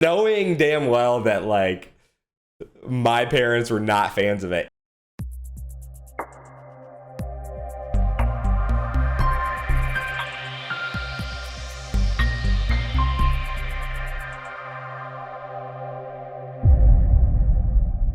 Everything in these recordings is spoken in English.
knowing damn well that like my parents were not fans of it.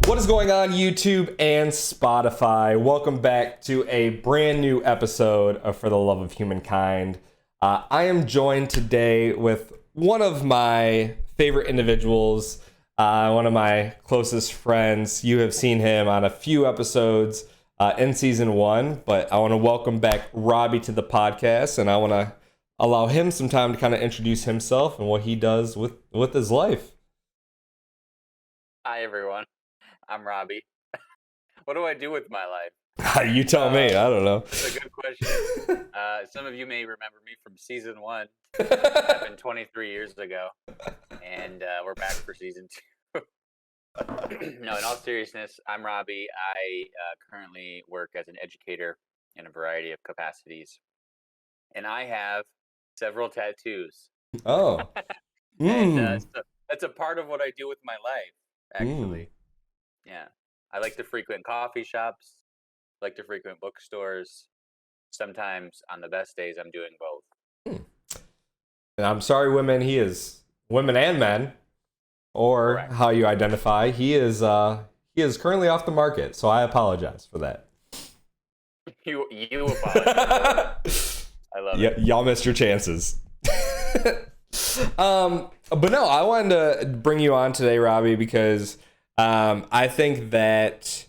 What is going on, YouTube and Spotify? Welcome back to a brand new episode of For the Love of Humankind. I am joined today with one of my favorite individuals, one of my closest friends. You have seen him on a few episodes in season 1, but I want to welcome back Robbie to the podcast, and I want to allow him some time to kind of introduce himself and what he does with his life. Hi, everyone. I'm Robbie. What do I do with my life? You tell me. I don't know. That's a good question. Some of you may remember me from season 1. That happened 23 years ago. And we're back for season 2. No, in all seriousness, I'm Robbie. I currently work as an educator in a variety of capacities. And I have several tattoos. Oh. And so that's a part of what I do with my life, actually. Yeah. I like to frequent coffee shops, like to frequent bookstores. Sometimes on the best days, I'm doing both. And I'm sorry, women, he is women and men, or Correct. how you identify. He is currently off the market, so I apologize for that. You apologize. I love it. Y'all missed your chances. But no, I wanted to bring you on today, Robbie, because I think that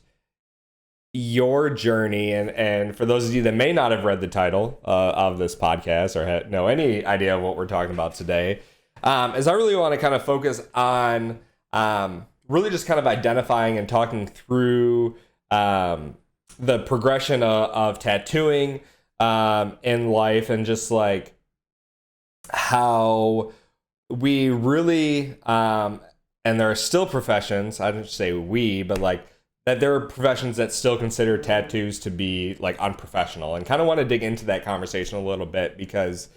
your journey, and for those of you that may not have read the title of this podcast or know any idea of what we're talking about today, is I really want to kind of focus on really just kind of identifying and talking through the progression of tattooing in life, and just like how we really and there are still professions, I don't say we, but like that there are professions that still consider tattoos to be like unprofessional, and kind of want to dig into that conversation a little bit, because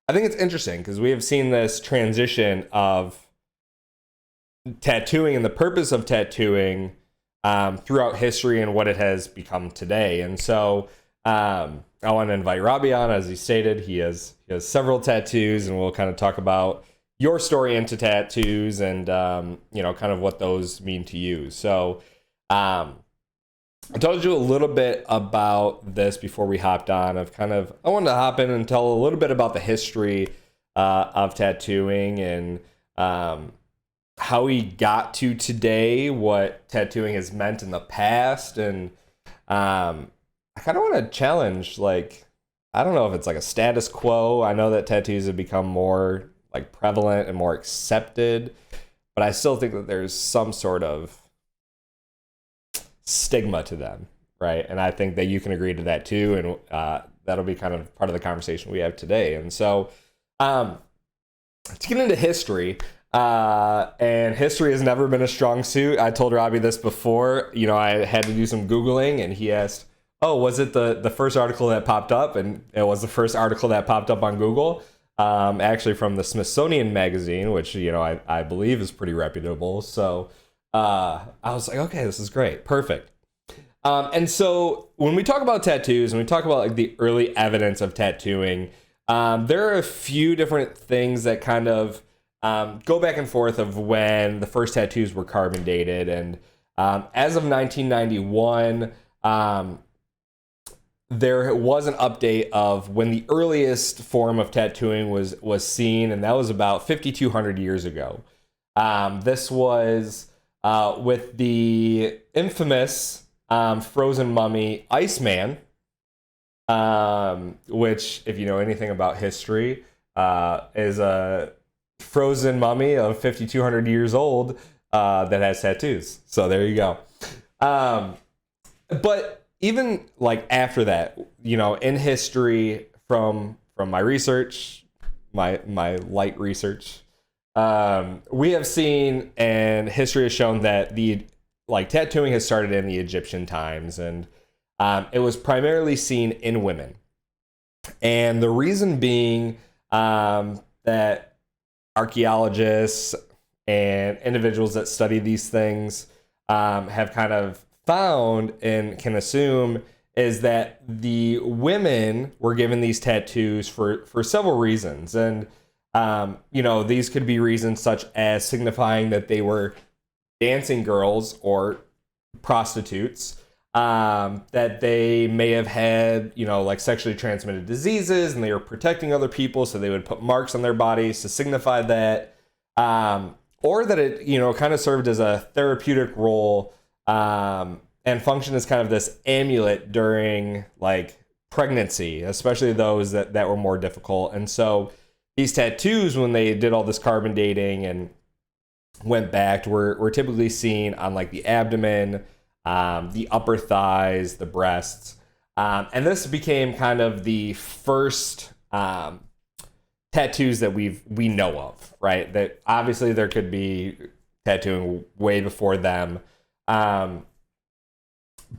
I think it's interesting, because we have seen this transition of tattooing and the purpose of tattooing throughout history and what it has become today. And so I want to invite Robbie on. As he stated, he has several tattoos, and we'll kind of talk about your story into tattoos and kind of what those mean to you. So I told you a little bit about this before we hopped on. I wanted to hop in and tell a little bit about the history of tattooing, and how we got to today, what tattooing has meant in the past. And I kind of want to challenge, like, I don't know if it's like a status quo. I know that tattoos have become more like prevalent and more accepted, but I still think that there's some sort of stigma to them, right? And I think that you can agree to that too, and that'll be kind of part of the conversation we have today. And so to get into history, and history has never been a strong suit. I told Robbie this before. I had to do some Googling, and he asked, oh, was it the first article that popped up? And it was the first article that popped up on Google, actually from the Smithsonian Magazine, which I believe is pretty reputable. So I was like, okay, this is great, perfect. And so when we talk about tattoos and we talk about like the early evidence of tattooing, there are a few different things that kind of go back and forth of when the first tattoos were carbon dated. And as of 1991, there was an update of when the earliest form of tattooing was seen, and that was about 5,200 years ago. This was with the infamous frozen mummy Iceman, which, if you know anything about history, is a frozen mummy of 5,200 years old that has tattoos. So there you go. But even like after that, in history, from my research, my light research, we have seen, and history has shown, that the tattooing has started in the Egyptian times, and it was primarily seen in women. And the reason being that archaeologists and individuals that study these things have kind of found and can assume is that the women were given these tattoos for several reasons. And, these could be reasons such as signifying that they were dancing girls or prostitutes, that they may have had, like sexually transmitted diseases and they were protecting other people. So they would put marks on their bodies to signify that, or that it, kind of served as a therapeutic role, and functioned as kind of this amulet during like pregnancy, especially those that were more difficult. And so these tattoos, when they did all this carbon dating and went back, were typically seen on like the abdomen, the upper thighs, the breasts. And this became kind of the first tattoos that we know of, right? That obviously there could be tattooing way before them.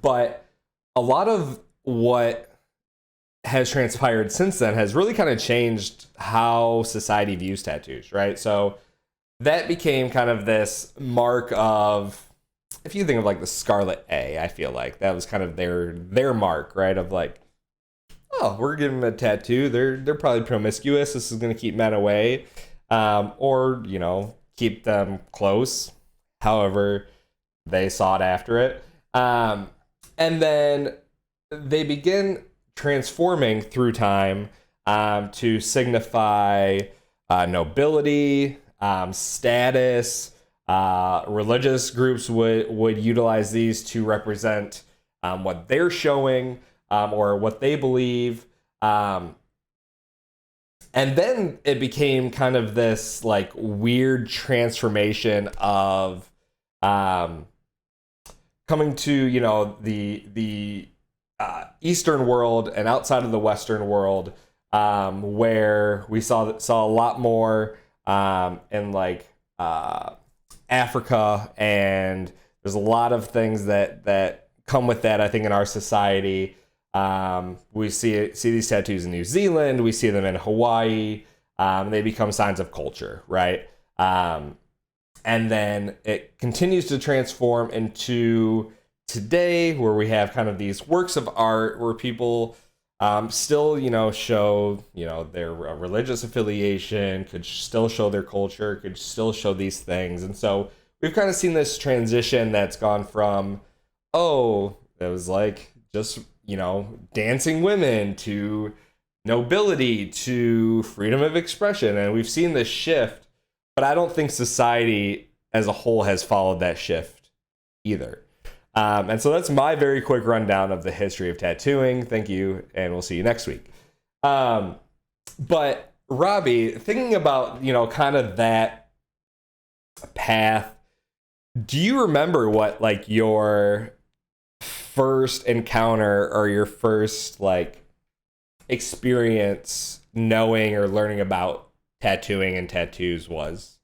But a lot of what has transpired since then has really kind of changed how society views tattoos, right? So that became kind of this mark of, if you think of like the Scarlet A, I feel like that was kind of their mark, right? Of like, oh, we're giving them a tattoo. They're probably promiscuous. This is going to keep men away, or keep them close. However, they sought after it, and then they begin transforming through time to signify nobility, status. Religious groups would utilize these to represent what they're showing, or what they believe. And then it became kind of this like weird transformation of coming to the Eastern world and outside of the Western world, where we saw a lot more in like Africa, and there's a lot of things that come with that. I think in our society, we see these tattoos in New Zealand, we see them in Hawaii. They become signs of culture, right? And then it continues to transform into today, where we have kind of these works of art where people still, show, their religious affiliation, could still show their culture, could still show these things. And so we've kind of seen this transition that's gone from, oh, it was like just, dancing women, to nobility, to freedom of expression. And we've seen this shift, but I don't think society as a whole has followed that shift either. And so that's my very quick rundown of the history of tattooing. Thank you, and we'll see you next week. But Robbie, thinking about, kind of that path, do you remember what like your first encounter or your first like experience knowing or learning about tattooing and tattoos was?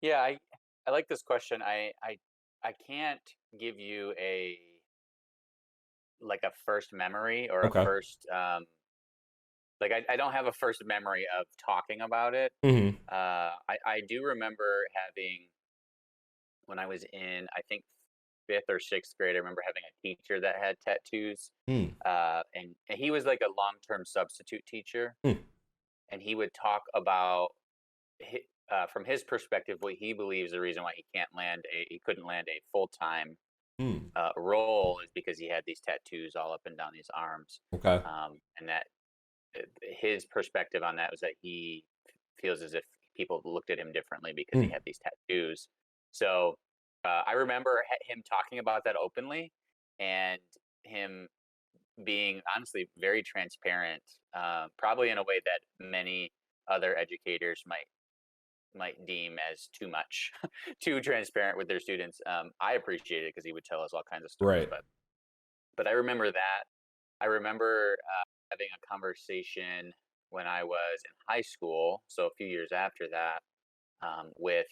Yeah, I like this question. I can't give you a first memory or a Okay. first I don't have a first memory of talking about it. Mm-hmm. I do remember having, when I was in, I think, fifth or sixth grade, I remember having a teacher that had tattoos. Mm. And he was like a long-term substitute teacher. Mm. And he would talk about from his perspective, what he believes the reason why he couldn't land a full-time Mm. role is because he had these tattoos all up and down his arms. Okay. And that his perspective on that was that he feels as if people looked at him differently because he had these tattoos. So I remember him talking about that openly, and him being honestly very transparent, probably in a way that many other educators might deem as too much, too transparent with their students. I appreciate it because he would tell us all kinds of stories. Right. But I remember that. I remember having a conversation when I was in high school, so a few years after that, with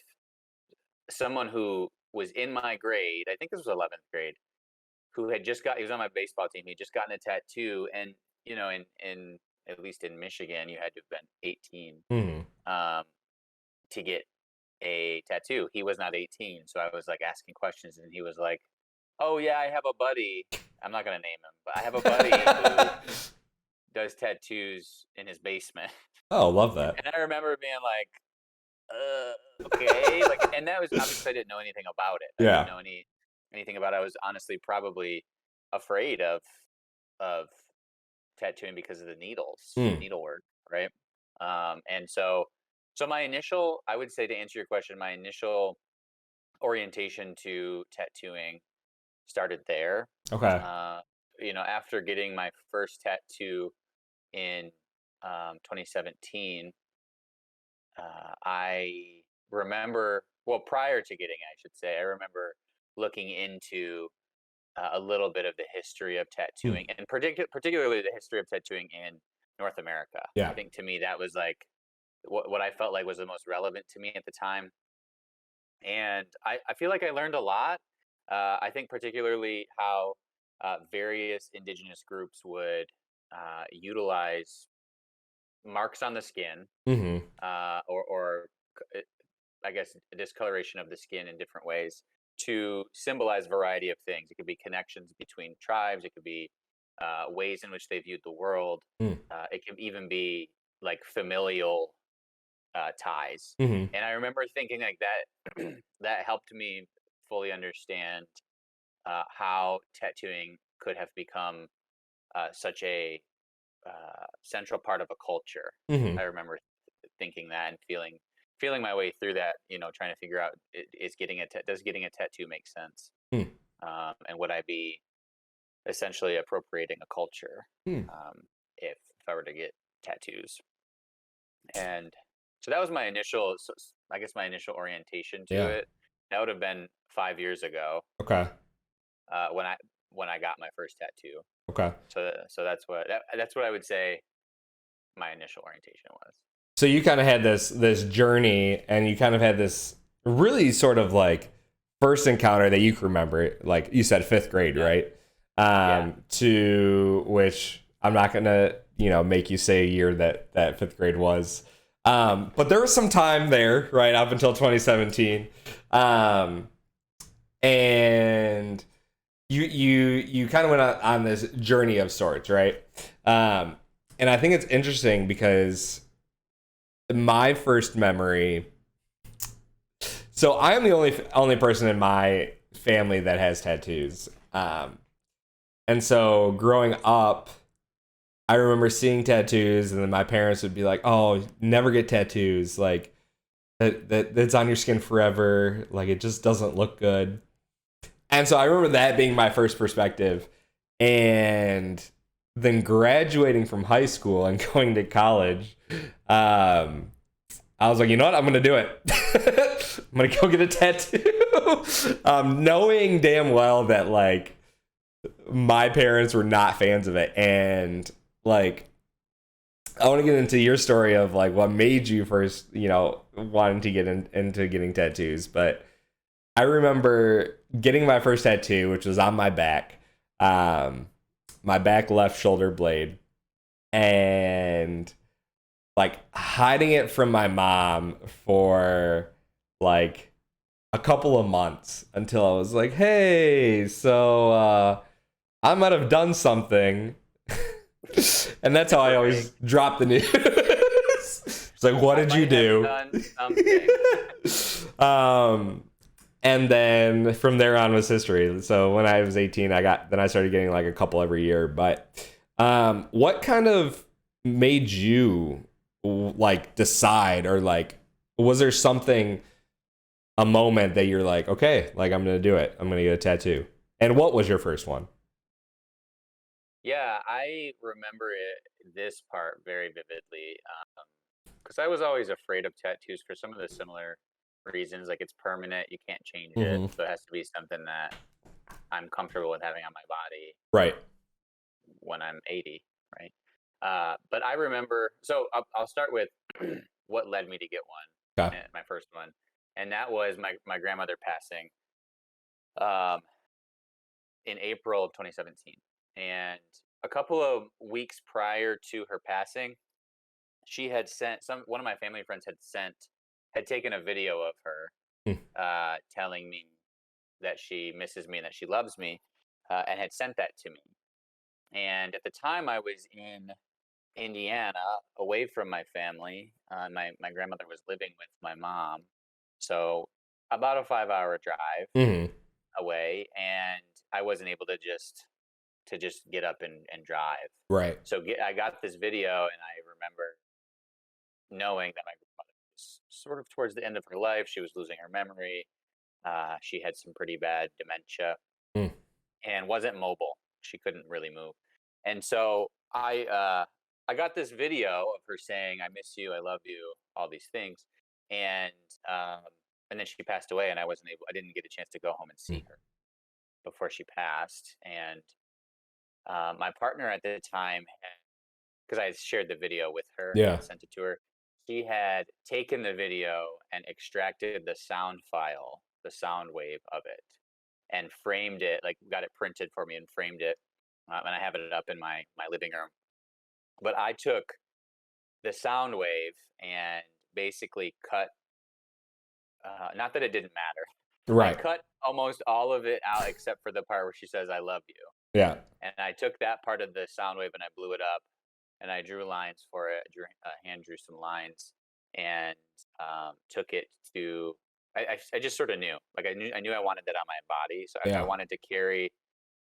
someone who was in my grade. I think this was 11th grade. Who had he was on my baseball team. He'd just gotten a tattoo, and in at least in Michigan, you had to have been 18 Mm. to get a tattoo. He was not 18, so I was like asking questions, and he was like, "Oh yeah, I have a buddy. I'm not gonna name him, but I have a buddy who does tattoos in his basement." Oh, love that. And I remember being like, okay, like, and that was obviously I didn't know anything about it. I didn't Yeah. know anything about it. I was honestly probably afraid of tattooing because of the Hmm. needlework, right? And so my initial, I would say, to answer your question, my initial orientation to tattooing started there. Okay. Uh, after getting my first tattoo in 2017, I remember, well, prior to getting, I should say, I remember looking into a little bit of the history of Hmm. tattooing, and particularly the history of tattooing in North America. I Yeah. think to me that was like what I felt like was the most relevant to me at the time. And I feel like I learned a lot. I think particularly how various indigenous groups would utilize marks on the skin, Hmm. or I guess discoloration of the skin in different ways to symbolize a variety of things. It could be connections between tribes. It could be ways in which they viewed the world. Hmm. It could even be like familial ties. Hmm. And I remember thinking like that that helped me fully understand how tattooing could have become such a central part of a culture. Hmm. I remember thinking that and feeling my way through that. Trying to figure out, does getting a tattoo make sense, Hmm. and would I be essentially appropriating a culture Hmm. if I were to get tattoos? And so that was my initial, I guess, my initial orientation to Yeah. it. That would have been 5 years ago, Okay. when I got my first tattoo. Okay. So that's what I would say my initial orientation was. So you kind of had this journey, and you kind of had this really sort of like first encounter that you can remember, like you said, fifth grade, Yeah. right? Yeah. To which I'm not gonna, make you say a year that fifth grade was. But there was some time there, right, up until 2017. And you kind of went on this journey of sorts, right? And I think it's interesting because my first memory. So I am the only person in my family that has tattoos. And so growing up, I remember seeing tattoos, and then my parents would be like, "Oh, never get tattoos. Like that's on your skin forever. Like it just doesn't look good." And so I remember that being my first perspective, and then graduating from high school and going to college. I was like, you know what? I'm gonna do it. I'm gonna go get a tattoo, knowing damn well that like my parents were not fans of it, and like I want to get into your story of like what made you first, wanting to get into getting tattoos. But I remember getting my first tattoo, which was on my back left shoulder blade, and like hiding it from my mom for like a couple of months until I was like, hey, so I might have done something. And that's how I always drop the news. It's like, what did you do? And then from there on was history. So when I was 18, I started getting like a couple every year. But what kind of made you like decide, or like was there a moment that you're like, okay, like I'm gonna do it, I'm gonna get a tattoo? And what was your first one? Yeah, I remember this part very vividly, because I was always afraid of tattoos for some of the similar reasons. Like, it's permanent, you can't change it, Hmm. so it has to be something that I'm comfortable with having on my body Right. when I'm 80, right? But I remember, so I'll start with what led me to get one, Okay. my first one, and that was my grandmother passing um, in April of 2017. And a couple of weeks prior to her passing, she had sent one of my family friends had sent had taken a video of her Hmm. telling me that she misses me and that she loves me, and had sent that to me. And at the time, I was in Indiana, away from my family. My grandmother was living with my mom, so about a 5-hour drive Hmm. away, and I wasn't able to just get up and drive. Right. So I got this video, and I remember knowing that my grandmother was sort of towards the end of her life. She was losing her memory. She had some pretty bad dementia Mm. and wasn't mobile. She couldn't really move. And so I got this video of her saying, "I miss you, I love you," all these things, and um, and then she passed away, and I didn't get a chance to go home and Mm. see her before she passed. And my partner at the time, because I had shared the video with her Yeah. and sent it to her, she had taken the video and extracted the sound file, the sound wave of it, and framed it, like got it printed for me and framed it, and I have it up in my living room. But I took the sound wave and basically cut. Not that it didn't matter. I Right. cut almost all of it out except for the part where she says "I love you," Yeah. and I took that part of the sound wave and I blew it up, and I drew lines for it. Hand drew some lines, and took it to. I just sort of knew, like I knew I wanted that on my body, so I Yeah. wanted to carry.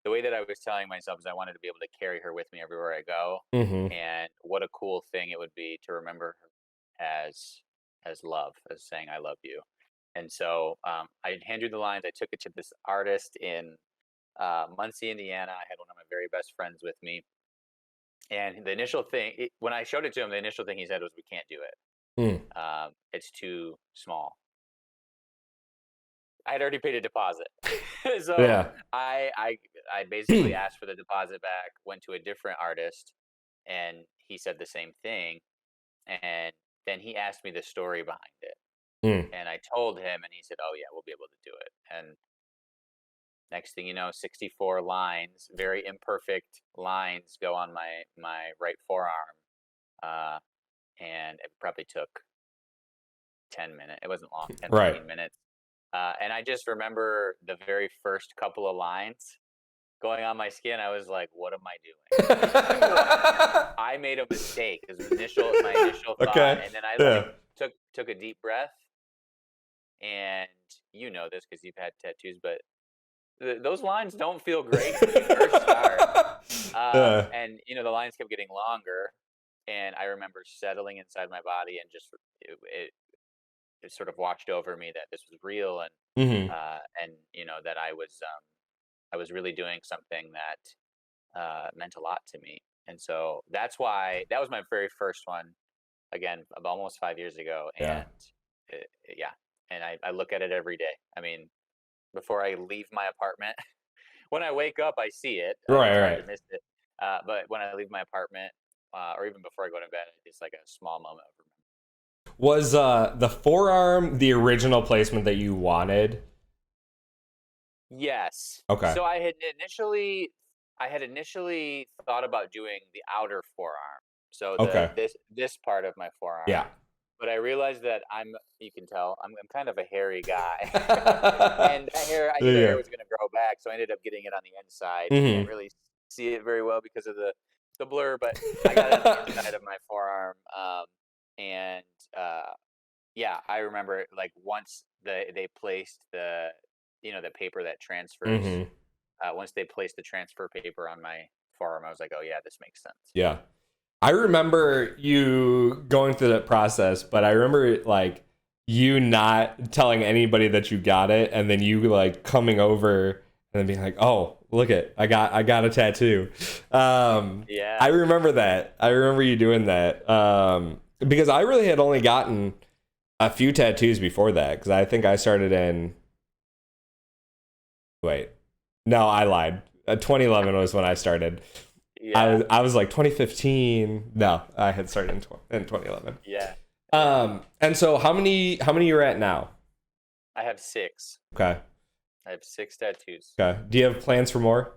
The way that I was telling myself is I wanted to be able to carry her with me everywhere I go, Hmm. and what a cool thing it would be to remember her as love, as saying "I love you." And so I handed the lines. I took it to this artist in Muncie, Indiana. I had one of my very best friends with me, and the initial thing when I showed it to him, the initial thing he said was, "We can't do it. Mm. It's too small." I had already paid a deposit, so Yeah. I basically asked for the deposit back. Went to a different artist, and he said the same thing. And then he asked me the story behind it, Mm. and I told him, and he said, "Oh yeah, we'll be able to do it." And next thing you know, 64 lines, very imperfect lines, go on my right forearm, uh, and it probably took 10 minutes. It wasn't long, 10, Right. 15 minutes. And I just remember the very first couple of lines going on my skin. I was like, "What am I doing?" I made a mistake. Is my initial thought, Okay. and then I Yeah. took a deep breath, and you know this because you've had tattoos, but those lines don't feel great when you first start. Yeah. And the lines kept getting longer, and I remember settling inside my body, and just it sort of watched over me that this was real, Hmm. and that I was really doing something that meant a lot to me. And so that's why that was my very first one, again, of almost 5 years ago. Yeah. And yeah, and I look at it every day. I mean, before I leave my apartment, when I wake up, I see it. Right. It's hard Right. to miss it. But when I leave my apartment, or even before I go to bed, it's like a small moment of remembrance. Was the forearm the original placement that you wanted? Yes. Okay. So I had initially thought about doing the outer forearm. So Okay. this part of my forearm. Yeah. But I realized that you can tell, I'm kind of a hairy guy. And I knew the Yeah. hair was going to grow back, so I ended up getting it on the inside. You Mhm. can't really see it very well because of the blur, but I got it on the inside of my forearm. And yeah, I remember like once they placed the paper that transfers. Mhm. Once they placed the transfer paper on my forearm, I was like, "Oh yeah, this makes sense." Yeah. I remember you going through that process, but I remember like you not telling anybody that you got it, and then you like coming over and then being like, "Oh, look it, I got a tattoo." Yeah. I remember that. I remember you doing that. Because I really had only gotten a few tattoos before that, because I think I started in. Wait, no, I lied. 2011 was when I started. Yeah. I was like 2015. No, I had started in 2011. Yeah. And so how many you're at now? I have 6. Okay. I have 6 tattoos. Okay. Do you have plans for more?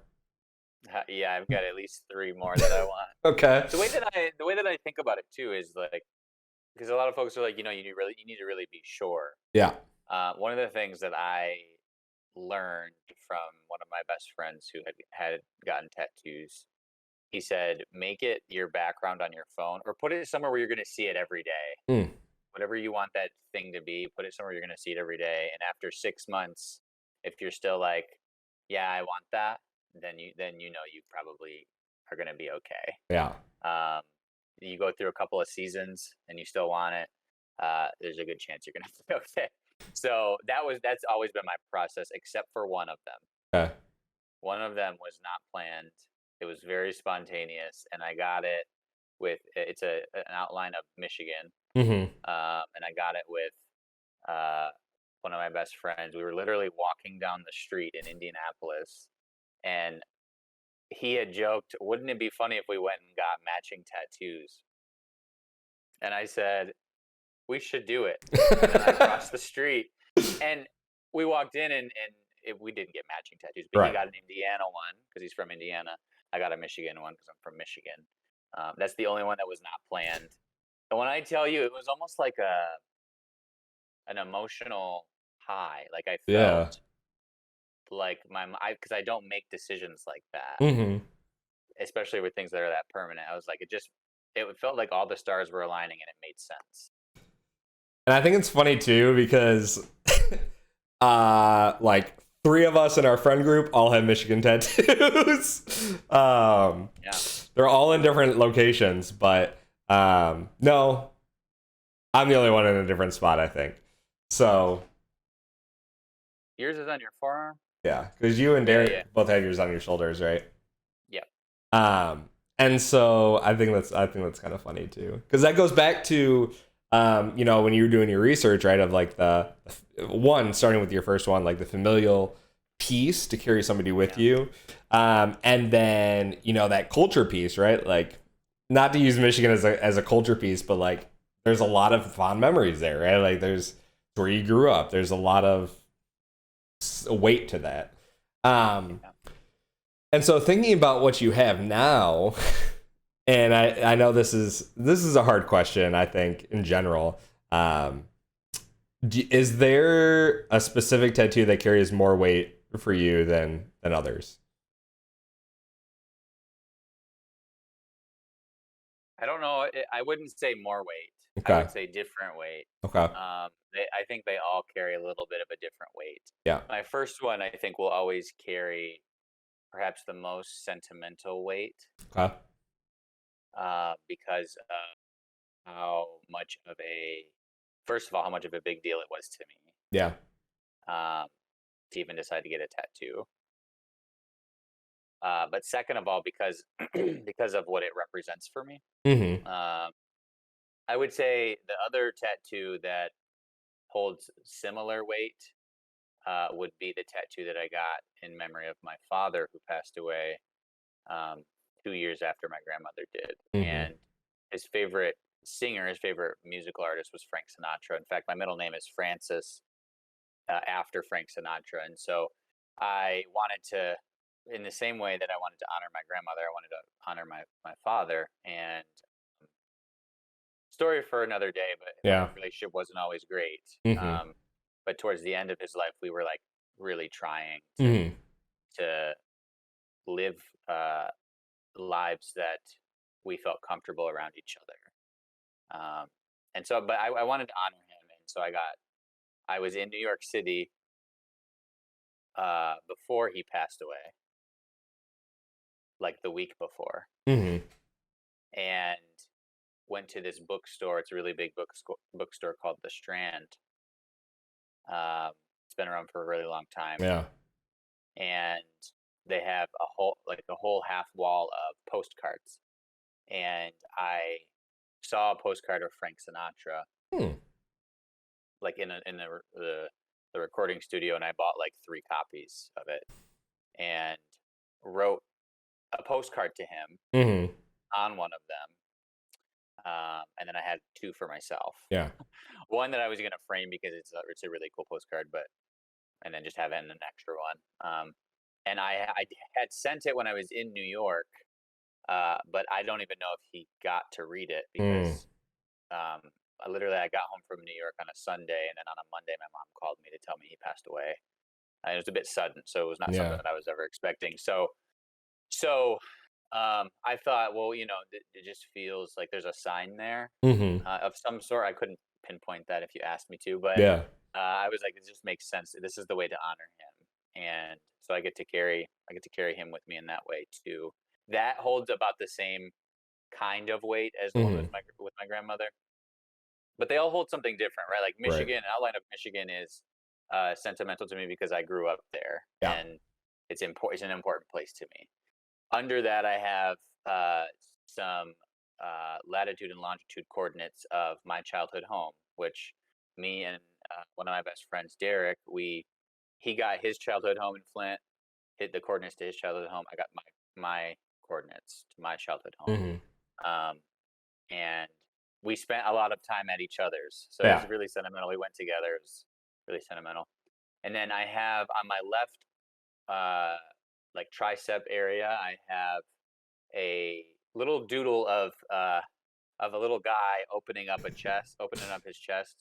Yeah, I've got at least 3 more that I want. Okay. The way that I think about it too is like because a lot of folks are like, you need to really be sure. Yeah. One of the things that I learned from one of my best friends who had gotten tattoos, he said, make it your background on your phone or put it somewhere where you're going to see it every day. Mm. Whatever you want that thing to be, put it somewhere you're going to see it every day. And after 6 months, if you're still like, yeah, I want that, then you probably are going to be okay. Yeah. You go through a couple of seasons and you still want it, there's a good chance you're going to be okay. So that's always been my process, except for one of them. Okay. One of them was not planned. It was very spontaneous, and I got it with an outline of Michigan, Mm-hmm. and I got it with one of my best friends. We were literally walking down the street in Indianapolis, and he had joked, "Wouldn't it be funny if we went and got matching tattoos?" And I said, "We should do it." And then I crossed the street, and we walked in, and we didn't get matching tattoos, but Right. he got an Indiana one because he's from Indiana. I got a Michigan one because I'm from Michigan. That's the only one that was not planned. And when I tell you, it was almost like an emotional high. Like I Yeah. felt like because I don't make decisions like that, Mm-hmm. especially with things that are that permanent. I was like, it felt like all the stars were aligning and it made sense. And I think it's funny too because like 3 of us in our friend group all have Michigan tattoos. Yeah. They're all in different locations, but no, I'm the only one in a different spot, I think. So Yours is on your forearm? yeah, because you and Derek Yeah. both have yours on your shoulders, right? Yeah. And so I think that's kind of funny too, because that goes back to when you were doing your research, right? Of like the one, starting with your first one, like the familial piece to carry somebody with you, and then that culture piece, right? Like, not to use Michigan as a culture piece, but like there's a lot of fond memories there, right? Like there's where you grew up. There's a lot of weight to that. And so thinking about what you have now, and I know this is a hard question, I think, in general. Is there a specific tattoo that carries more weight for you than others? I don't know. I wouldn't say more weight. Okay. I would say different weight. Okay. I think they all carry a little bit of a different weight. Yeah. My first one, I think, will always carry perhaps the most sentimental weight. Okay. Because of how much of a big deal it was to me. Yeah. To even decide to get a tattoo. But second of all, because of what it represents for me. Mm-hmm. I would say the other tattoo that holds similar weight would be the tattoo that I got in memory of my father, who passed away 2 years after my grandmother did. Mm-hmm. And his favorite singer, his favorite musical artist was Frank Sinatra. In fact, my middle name is Francis after Frank Sinatra. And so I wanted to, in the same way that I wanted to honor my grandmother, I wanted to honor my father. And story for another day, but Yeah. our relationship wasn't always great. Mm-hmm. But towards the end of his life, we were like really trying Mm-hmm. to live lives that we felt comfortable around each other. And so, but I wanted to honor him. And so I was in New York City before he passed away, like the week before, Mm-hmm. and went to this bookstore. It's a really big bookstore called The Strand. It's been around for a really long time. Yeah. And they have a whole half wall of postcards. And I saw a postcard of Frank Sinatra, like in the recording studio, and I bought like 3 copies of it, and wrote a postcard to him Mm-hmm. on one of them. And then I had 2 for myself. Yeah. One that I was going to frame because it's a really cool postcard, and then just have it in an extra one. And I had sent it when I was in New York, but I don't even know if he got to read it because I got home from New York on a Sunday, and then on a Monday, my mom called me to tell me he passed away. And it was a bit sudden, so it was not something Yeah. that I was ever expecting. So I thought, well, it just feels like there's a sign there Mm-hmm. of some sort. I couldn't pinpoint that if you asked me to, but Yeah. I was like, it just makes sense. This is the way to honor him, and so I get to carry him with me in that way too. That holds about the same kind of weight as the one Mm-hmm. with my grandmother, but they all hold something different, right? Like Right. Michigan, outline of Michigan is sentimental to me because I grew up there, Yeah. and it's important. It's an important place to me. Under that, I have some latitude and longitude coordinates of my childhood home, which me and one of my best friends, Derek, he got his childhood home in Flint, hit the coordinates to his childhood home. I got my coordinates to my childhood home, Mm-hmm. um, and we spent a lot of time at each other's, so it Yeah. was really sentimental. We went together; it was really sentimental. And then I have on my left, like tricep area, I have a little doodle of a little guy opening up his chest,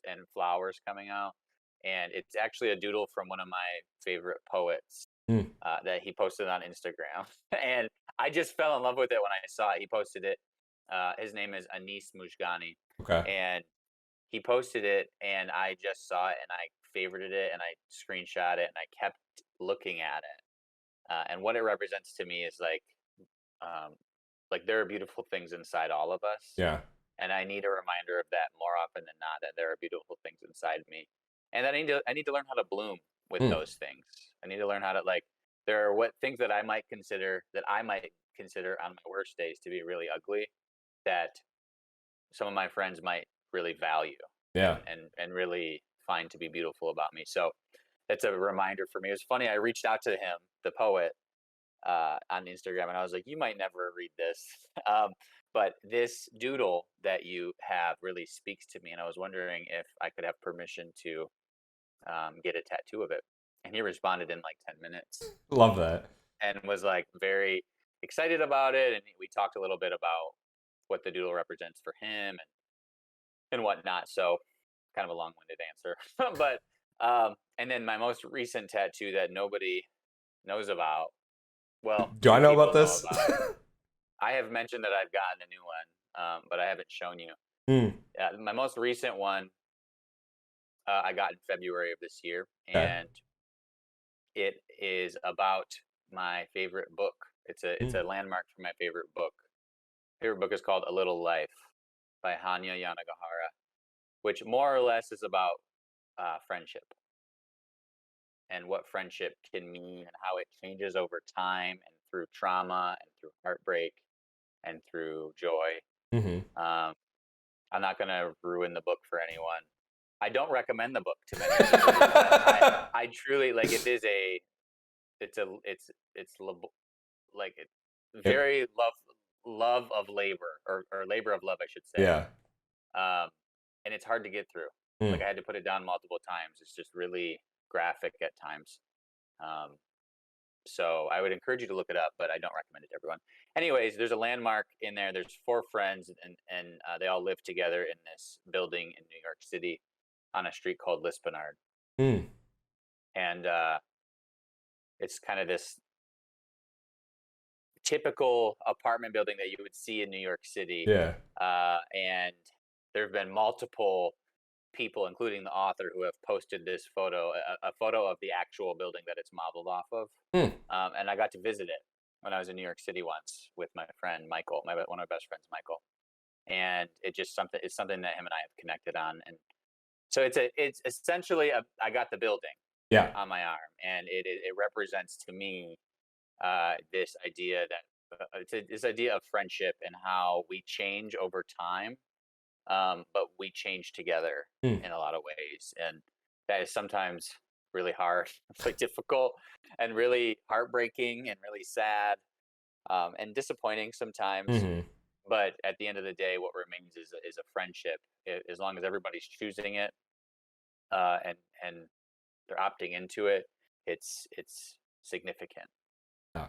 and flowers coming out. And it's actually a doodle from one of my favorite poets Mm. that he posted on Instagram, and I just fell in love with it when I saw it. He posted it. His name is Anis Mujgani, Okay. and he posted it, and I just saw it, and I favorited it, and I screenshot it, and I kept looking at it. And what it represents to me is um, like there are beautiful things inside all of us, Yeah. and I need a reminder of that more often than not. That there are beautiful things inside me, and that I need to learn how to bloom with Mm. those things. I need to learn how to like. There are what things that I might consider on my worst days to be really ugly, that some of my friends might really value Yeah. and really find to be beautiful about me. So that's a reminder for me. It was funny. I reached out to him, the poet, on Instagram, and I was like, "You might never read this, but this doodle that you have really speaks to me." And I was wondering if I could have permission to get a tattoo of it. And he responded in like 10 minutes Love that. and was like very excited about it. And we talked a little bit about what the doodle represents for him and whatnot. So kind of a long-winded answer, but and then my most recent tattoo that nobody knows about. Well, Do I two know about people know this? about. I have mentioned that I've gotten a new one, but I haven't shown you. Mm. My most recent one I got in February of this year, Okay. and it is about my favorite book. It's a Mm. landmark for my favorite book. Favorite book is called A Little Life by Hanya Yanagihara, which more or less is about friendship and what friendship can mean and how it changes over time and through trauma and through heartbreak and through joy. Mm-hmm. Um, I'm not going to ruin the book for anyone. I don't recommend the book to many people because I truly like it is a it's like it, It, very love of labor or labor of love, I should say. yeah. And it's hard to get through. Like Mm. I had to put it down multiple times. It's just really graphic at times. Um, so I would encourage you to look it up, but I don't recommend it to everyone. Anyways, there's a landmark in there. There's four friends, and they all live together in this building in New York City on a street called Lispenard. Mm. And it's kind of this typical apartment building that you would see in New York City. Yeah. And there have been multiple people, including the author, who have posted this photo, a photo of the actual building that it's modeled off of. Mm. And I got to visit it when I was in New York City once with my friend Michael, one of my best friends, Michael. And it's something that him and I have connected on. And so it's essentially I got the building Yeah. on my arm, and it represents to me this idea that this idea of friendship and how we change over time, but we change together Mm. in a lot of ways, and that is sometimes really hard, really difficult, and really heartbreaking, and really sad, and disappointing sometimes. Mm-hmm. But at the end of the day, what remains is a friendship, as long as everybody's choosing it, and they're opting into it. It's significant. Yeah.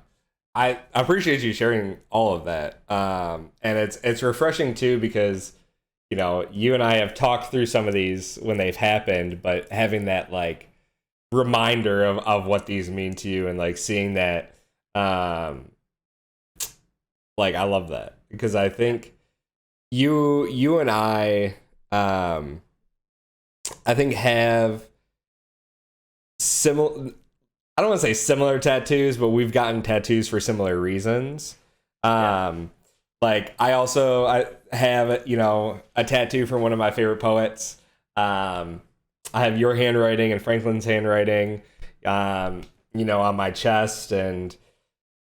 I appreciate you sharing all of that. And it's refreshing too because you know, you and I have talked through some of these when they've happened, but having that like reminder of what these mean to you and like seeing that, like I love that because I think you and I think have similar. I don't want to say similar tattoos, but we've gotten tattoos for similar reasons. Like I have, you know, a tattoo from one of my favorite poets. I have your handwriting and Franklin's handwriting, you know, on my chest, and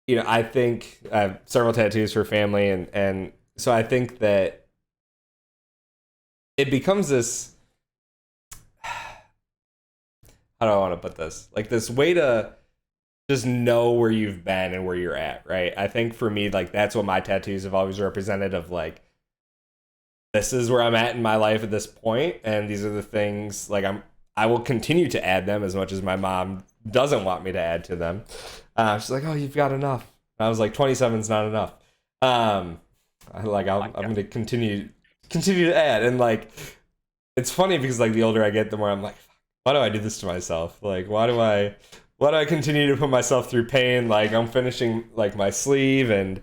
you know, I think I have several tattoos for family, and so I think that it becomes this. How do I want to put this? Like this way to just know where you've been and where you're at, right? I think for me, like that's what my tattoos have always represented of like this is where I'm at in my life at this point, and these are the things like I will continue to add them as much as my mom doesn't want me to add to them. She's like, "Oh, you've got enough." I was like, "27 is not enough." I'm going to continue to add, and like it's funny because like the older I get, the more I'm like, why do I do this to myself? Like, why do I continue to put myself through pain? Like I'm finishing like my sleeve, and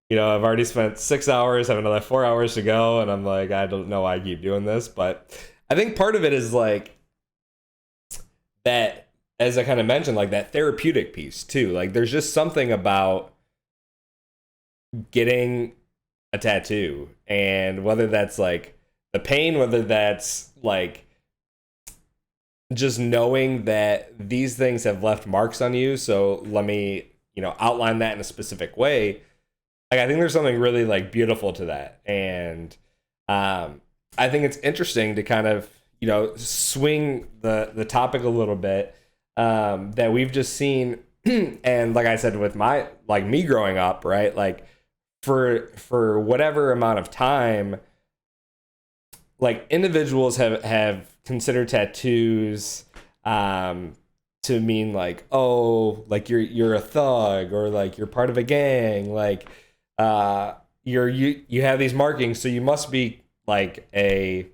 you know, I've already spent 6 hours, have another 4 hours to go, and I'm like, I don't know why I keep doing this, but I think part of it is like that, as I kind of mentioned, like that therapeutic piece too. Like there's just something about getting a tattoo, and whether that's like the pain, whether that's like just knowing that these things have left marks on you, so let me, you know, outline that in a specific way. Like I think there's something really like beautiful to that, and I think it's interesting to kind of, you know, swing the topic a little bit, that we've just seen, and like I said with my like me growing up, right, like for whatever amount of time, like individuals have considered tattoos to mean like, oh, like you're a thug, or like you're part of a gang, like you have these markings, so you must be like a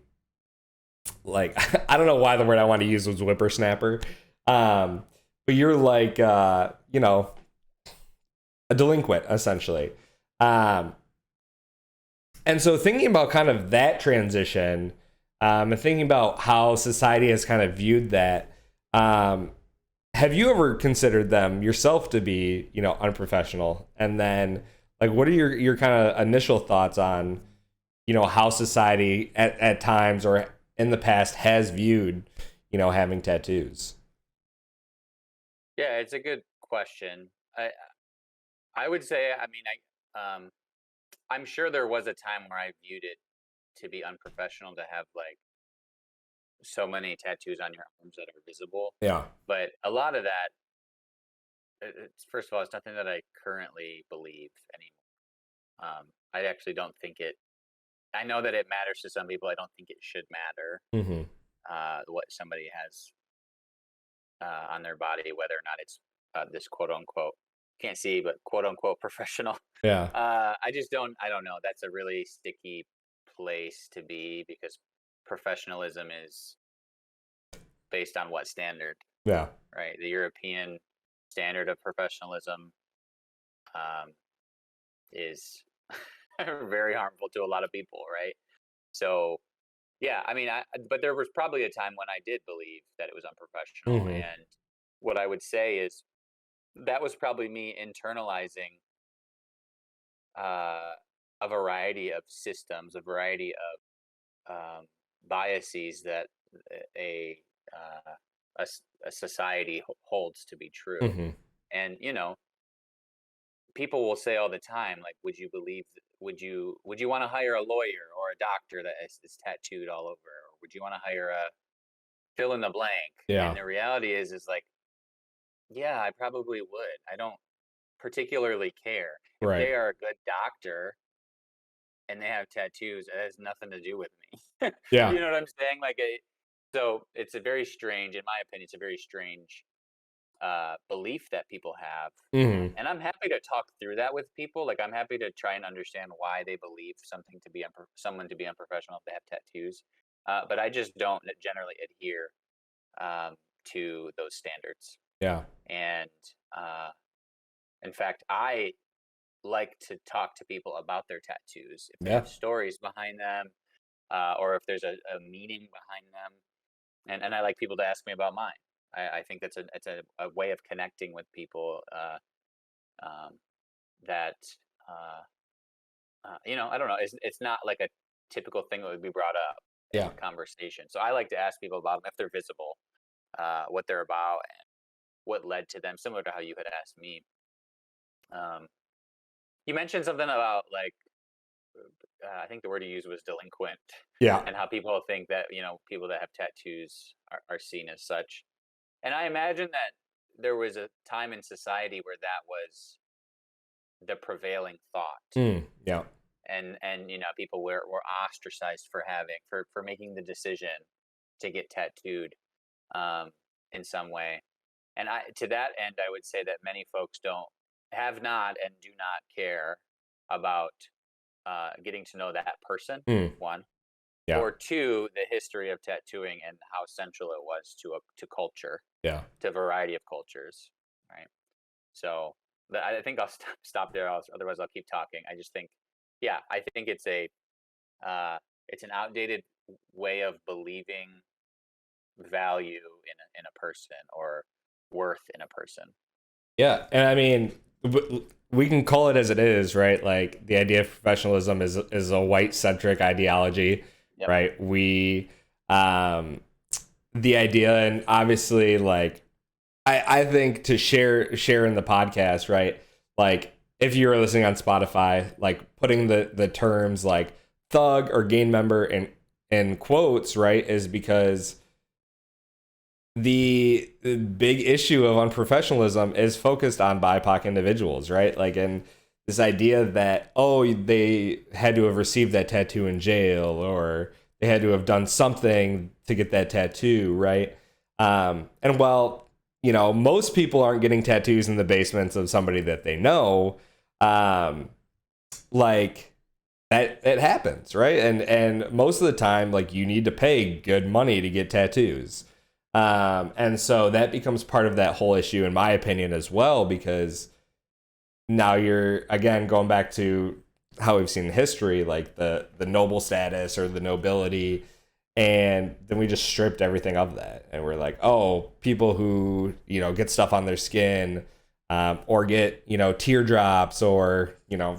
like I don't know why the word I want to use was whippersnapper, but you're like you know, a delinquent essentially. um and so thinking about kind of that transition, and thinking about how society has kind of viewed that, um have you ever considered them yourself to be, you know, unprofessional? And then like what are your kind of initial thoughts on, you know, how society at times or in the past has viewed, you know, having tattoos? Yeah, it's a good question. I would say, I mean, I'm sure there was a time where I viewed it to be unprofessional to have like so many tattoos on your arms that are visible. Yeah. But a lot of that, it's, first of all, it's nothing that I currently believe anymore. I actually don't think it. I know that it matters to some people. I don't think it should matter Hmm. what somebody has on their body, whether or not it's this quote unquote, can't see, but quote unquote professional. Yeah. I just don't. I don't know. That's a really sticky place to be because professionalism is based on what standard, Yeah. right? The European standard of professionalism um, is very harmful to a lot of people, right? So, yeah, I mean, but there was probably a time when I did believe that it was unprofessional, Hmm. and what I would say is that was probably me internalizing uh, a variety of systems, a variety of biases that a, uh, a society holds to be true. Hmm. And you know, people will say all the time, like, "Would you believe? Would you want to hire a lawyer or a doctor that is tattooed all over, or would you want to hire a fill in the blank?" And Yeah. the reality is like, yeah, I probably would. I don't particularly care if Right. they are a good doctor and they have tattoos. It has nothing to do with me. Yeah. You know what I'm saying? Like, so it's a very strange, in my opinion, it's a very strange belief that people have. Mm-hmm. And I'm happy to talk through that with people. Like, I'm happy to try and understand why they believe something to be someone to be unprofessional if they have tattoos. But I just don't generally adhere to those standards. Yeah. And in fact, I like to talk to people about their tattoos, if they have stories behind them, or if there's a meaning behind them. And I like people to ask me about mine. I think it's a way of connecting with people that I don't know. It's not like a typical thing that would be brought up in conversation. So I like to ask people about them if they're visible, what they're about, and what led to them. Similar to how you had asked me. You mentioned something about like I think the word you used was delinquent. Yeah. And how people think that people that have tattoos are seen as such. And I imagine that there was a time in society where that was the prevailing thought. Yeah. And people were ostracized for making the decision to get tattooed in some way. And to that end, I would say that many folks have not and do not care about getting to know that person, one. Yeah. Or two, the history of tattooing and how central it was to culture, to a variety of cultures, right? So I think I'll stop there. Otherwise, I'll keep talking. I just think, I think it's an outdated way of believing value in a person or worth in a person. Yeah, and I mean, we can call it as it is, right? Like the idea of professionalism is a white centric ideology. Yep. Right. We, the idea, and obviously like, I think to share in the podcast, right? Like if you're listening on Spotify, like putting the terms like thug or gang member in quotes, right? Is because the big issue of unprofessionalism is focused on BIPOC individuals, right? Like, and this idea that, they had to have received that tattoo in jail, or they had to have done something to get that tattoo, right? And while, most people aren't getting tattoos in the basements of somebody that they know, like that it happens, right? And most of the time, like you need to pay good money to get tattoos. And so that becomes part of that whole issue, in my opinion, as well, because now you're, again, going back to how we've seen in history, like the noble status or the nobility, and then we just stripped everything of that. And we're like, people who, get stuff on their skin, or get, teardrops or,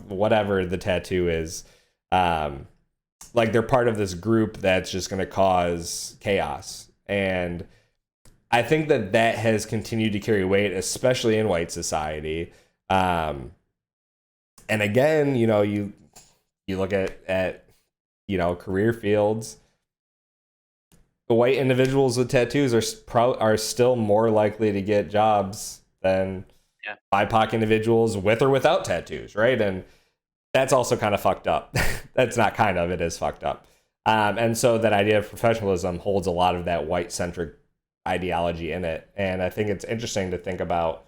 whatever the tattoo is, like they're part of this group that's just going to cause chaos. And I think that has continued to carry weight, especially in white society. And again, you look at career fields. The white individuals with tattoos are still more likely to get jobs than BIPOC individuals with or without tattoos, right? And that's also kind of fucked up. That's not kind of, it is fucked up. And so that idea of professionalism holds a lot of that white-centric ideology in it. And I think it's interesting to think about,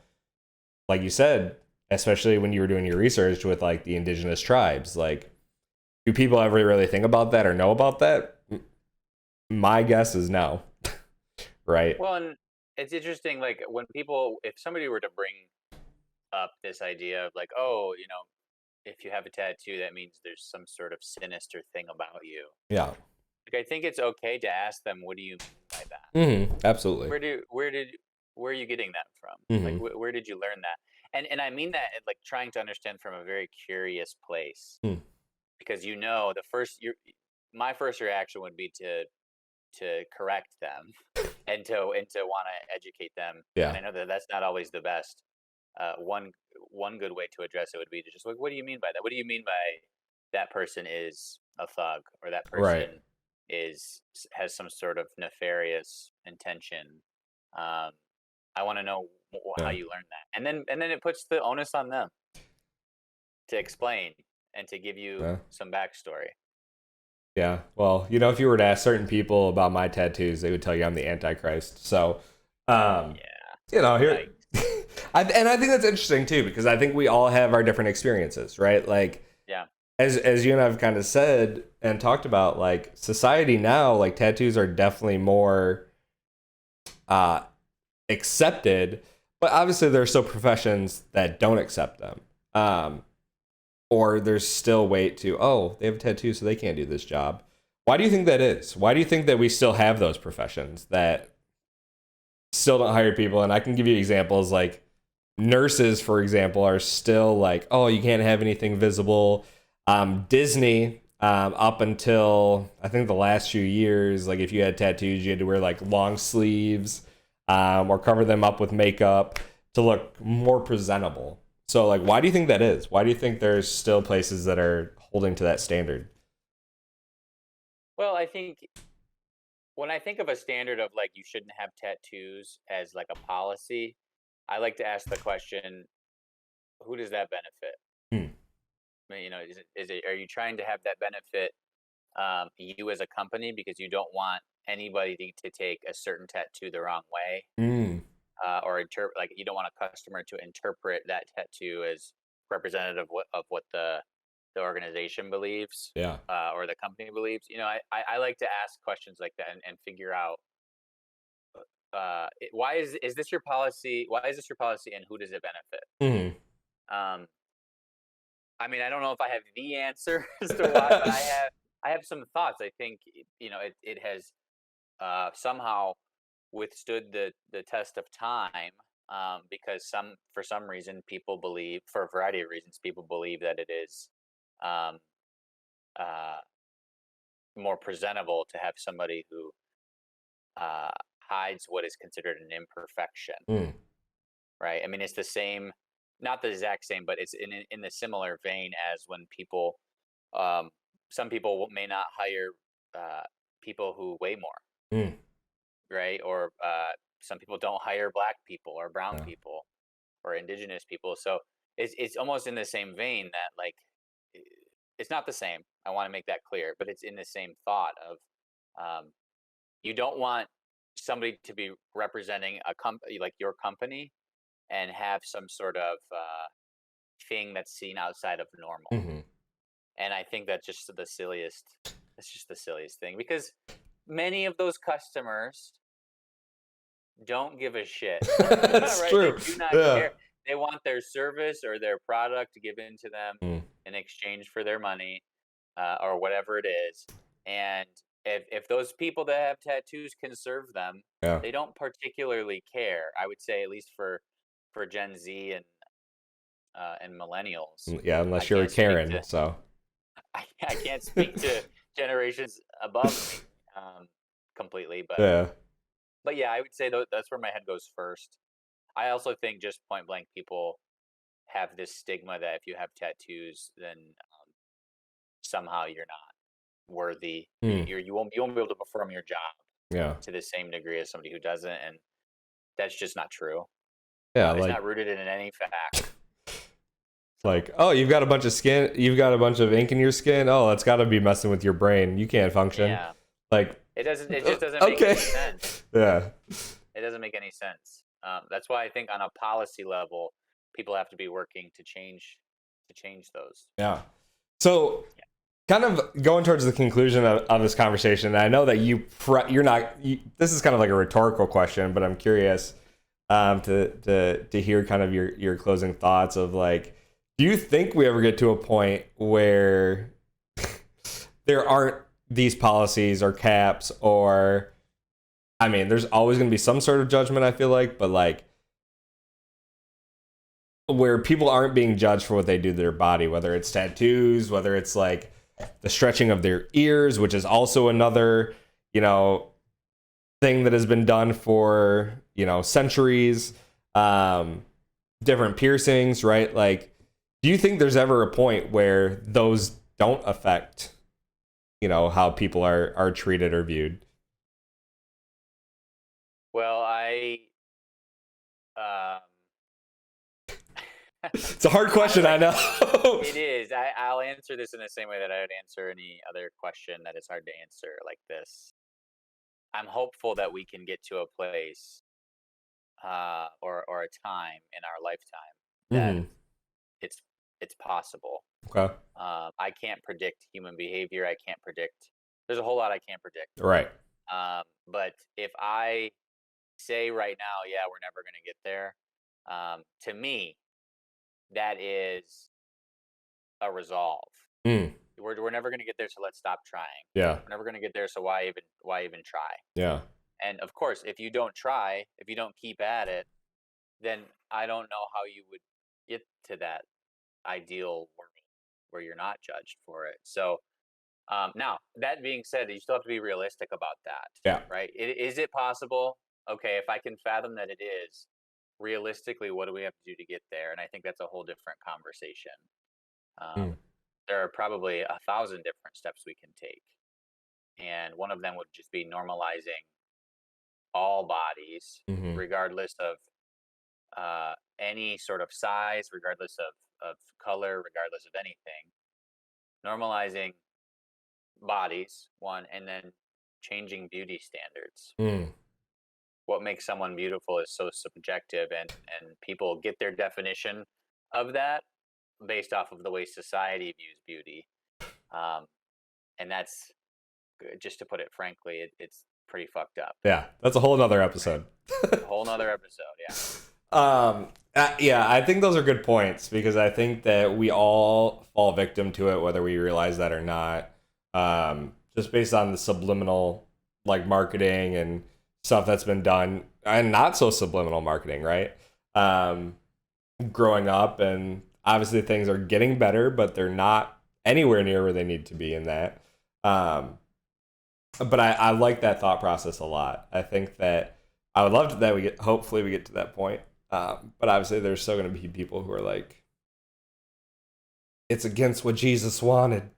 like you said, especially when you were doing your research with like the indigenous tribes, like, do people ever really think about that or know about that? My guess is no. Right. Well, and it's interesting, like if somebody were to bring up this idea of like, if you have a tattoo, that means there's some sort of sinister thing about you. Yeah. Like, I think it's okay to ask them, what do you mean by that? Mm-hmm. Absolutely. Where are you getting that from? Mm-hmm. Like, where did you learn that? And I mean that like trying to understand from a very curious place, because my first reaction would be to correct them and to want to educate them. Yeah. And I know that's not always the best. One good way to address it would be to just like, what do you mean by that? What do you mean by that person is a thug, or that person has some sort of nefarious intention? I want to know how you learned that, and then it puts the onus on them to explain and to give you some backstory. Yeah, well, if you were to ask certain people about my tattoos, they would tell you I'm the Antichrist. So, here, And I think that's interesting too, because I think we all have our different experiences, right? Like, Yeah. as you and I've kind of said and talked about, like society now, like tattoos are definitely more uh accepted, but obviously there are still professions that don't accept them. Or there's still weight to, oh, they have a tattoo, so they can't do this job. Why do you think that is? Why do you think that we still have those professions that still don't hire people? And I can give you examples like nurses, for example, are still like, oh, you can't have anything visible. Disney, up until I think the last few years, like if you had tattoos, you had to wear like long sleeves, or cover them up with makeup to look more presentable. So, like, why do you think that is? Why do you think there's still places that are holding to that standard? Well, I think when I think of a standard of like you shouldn't have tattoos as like a policy, I like to ask the question, who does that benefit? Hmm. I mean, is it are you trying to have that benefit you as a company because you don't want anybody to take a certain tattoo the wrong way, Mm. or interpret like you don't want a customer to interpret that tattoo as representative of what the organization believes, Yeah. or the company believes. I like to ask questions like that and figure out why is this your policy? Why is this your policy, and who does it benefit? Mm. Um, I mean, I don't know if I have the answer as to why, but I have some thoughts. I think it has somehow withstood the test of time, because for some reason people believe, for a variety of reasons, people believe that it is um, uh, more presentable to have somebody who uh, hides what is considered an imperfection, Mm. right? I mean, it's the same, not the exact same, but it's in the similar vein as when people, um, some people may not hire uh, people who weigh more, Mm. right? Or some people don't hire black people or brown Yeah. people or indigenous people. So it's almost in the same vein that like it's not the same. I want to make that clear, but it's in the same thought of um, you don't want somebody to be representing a company like your company and have some sort of thing that's seen outside of normal. Mm-hmm. And I think that's just the silliest. It's just the silliest thing because many of those customers don't give a shit, That's right? They true. do not Yeah. care. They want their service or their product given to them Mm. in exchange for their money, or whatever it is. And if those people that have tattoos can serve them, Yeah. they don't particularly care. I would say, at least for Gen Z and millennials. Yeah, I unless you're a can't speak Karen, to so. I can't speak to generations above me completely, Yeah. but yeah, I would say that's where my head goes first. I also think just point blank people have this stigma that if you have tattoos, then somehow you're not worthy. Mm. You won't be able to perform your job Yeah. to the same degree as somebody who doesn't, and that's just not true. Yeah, It's like not rooted in any fact. So oh, you've got a bunch of ink in your skin. Oh, that's got to be messing with your brain. You can't function. yeah, Like, it doesn't. It just doesn't make okay. any sense. Yeah. It doesn't make any sense. That's why I think on a policy level, people have to be working to change those. Yeah. So, kind of going towards the conclusion of this conversation, and I know that you're not. This is kind of like a rhetorical question, but I'm curious to hear kind of your closing thoughts of like, do you think we ever get to a point where there aren't these policies or caps, or I mean, there's always going to be some sort of judgment, I feel like, but like where people aren't being judged for what they do to their body, whether it's tattoos, whether it's like the stretching of their ears, which is also another, thing that has been done for, centuries, different piercings, right? Like, do you think there's ever a point where those don't affect, how people are treated or viewed? Well, um, It's a hard question, I know. it is. I'll answer this in the same way that I would answer any other question that is hard to answer like this. I'm hopeful that we can get to a place or a time in our lifetime that Mhm. it's it's possible. Okay. I can't predict human behavior. I can't predict. There's a whole lot I can't predict. Right. But if I say right now, yeah, we're never going to get there, to me, that is a resolve. Mm. We're never going to get there, so let's stop trying. Yeah. We're never going to get there, so why even try? Yeah. And of course, if you don't try, if you don't keep at it, then I don't know how you would get to that ideal world where you're not judged for it. So now, that being said, you still have to be realistic about that, Yeah. right? Is it possible? Okay, if I can fathom that it is, realistically, what do we have to do to get there? And I think that's a whole different conversation. Mm. There are probably 1,000 different steps we can take. And one of them would just be normalizing all bodies, Mhm. regardless of any sort of size, regardless of color, regardless of anything. Normalizing bodies, one, and then changing beauty standards. Mm. What makes someone beautiful is so subjective, and people get their definition of that based off of the way society views beauty. Um, and that's, just to put it frankly, it's pretty fucked up. Yeah. That's a whole nother episode. A whole nother episode, yeah. Yeah, I think those are good points because I think that we all fall victim to it, whether we realize that or not. Just based on the subliminal like marketing and stuff that's been done, and not so subliminal marketing, right? Growing up, and obviously things are getting better, but they're not anywhere near where they need to be in that. But I like that thought process a lot. I think that I would love that hopefully we get to that point. But obviously there's still going to be people who are like, it's against what Jesus wanted.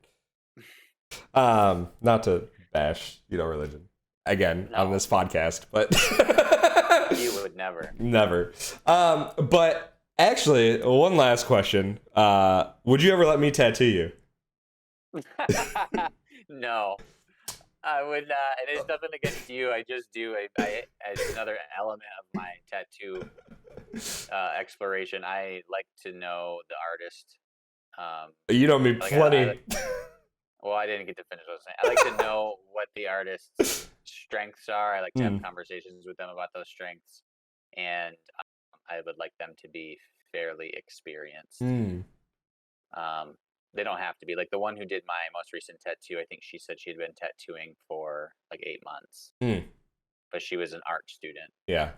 Not to bash, religion again on this podcast, but You would never. Never. But actually, one last question. Would you ever let me tattoo you? No, I would not. And it's nothing against you. I just do. As another element of my tattoo exploration, I like to know the artist. You know me like plenty. Well, I didn't get to finish what I was saying. I like to know what the artist's strengths are. I like to have conversations with them about those strengths, and I would like them to be fairly experienced. They don't have to be. Like the one who did my most recent tattoo, I think she said she had been tattooing for like 8 months, but she was an art student. Yeah.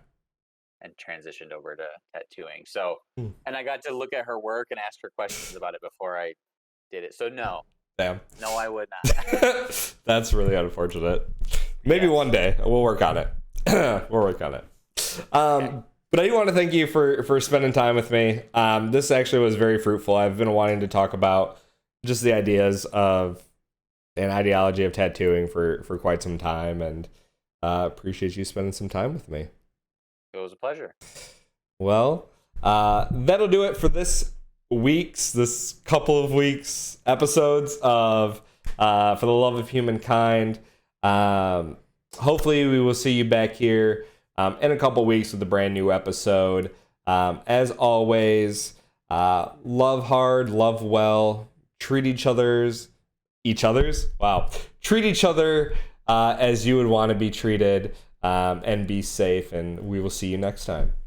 And transitioned over to tattooing. So, and I got to look at her work and ask her questions about it before I did it. So no. Damn. No, I would not. That's really unfortunate. Maybe one day we'll work on it. We'll work on it. But I do want to thank you for spending time with me. This actually was very fruitful. I've been wanting to talk about just the ideas of an ideology of tattooing for quite some time, and appreciate you spending some time with me. It was a pleasure. Well, that'll do it for this couple of weeks episodes of For the Love of Humankind. Hopefully we will see you back here in a couple weeks with a brand new episode. As always, love hard, love well, treat each other as you would want to be treated, and be safe, and we will see you next time.